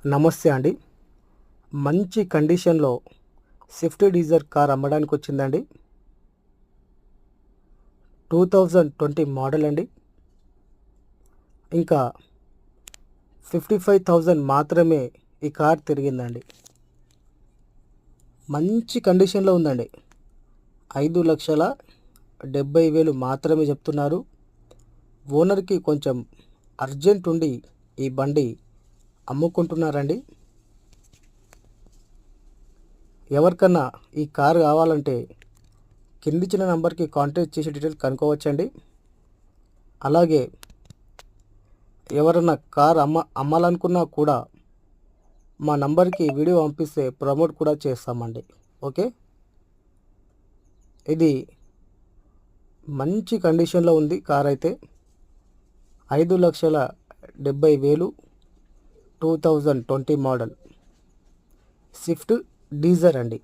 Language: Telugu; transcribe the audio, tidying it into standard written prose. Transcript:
నమస్తే అండి. మంచి కండిషన్‌లో స్విఫ్ట్ డిజైర్ కార్ అమ్మడానికి వచ్చిందండి. 2020 మోడల్ అండి. ఇంకా 55,000 మాత్రమే ఈ కార్ తిరిగిందండి. మంచి కండిషన్‌లో ఉందండి. 5,70,000 మాత్రమే చెప్తున్నారు. ఓనర్‌కి కొంచెం అర్జెంట్ ఉండి ఈ బండి అమ్ముకుంటున్నారండి. ఎవరికన్నా ఈ కార్ కావాలంటే కిందిచ్చిన నంబర్కి కాంటాక్ట్ చేసి డీటెయిల్స్ కనుక్కోవచ్చండి. అలాగే ఎవరన్నా కార్ అమ్మాలనుకున్నా కూడా మా నంబర్కి వీడియో పంపిస్తే ప్రమోట్ కూడా చేస్తామండి. ఓకే, ఇది మంచి కండిషన్లో ఉంది కార్ అయితే. 5,70,000 2020 మోడల్ స్విఫ్ట్ డిజైర్ అండి.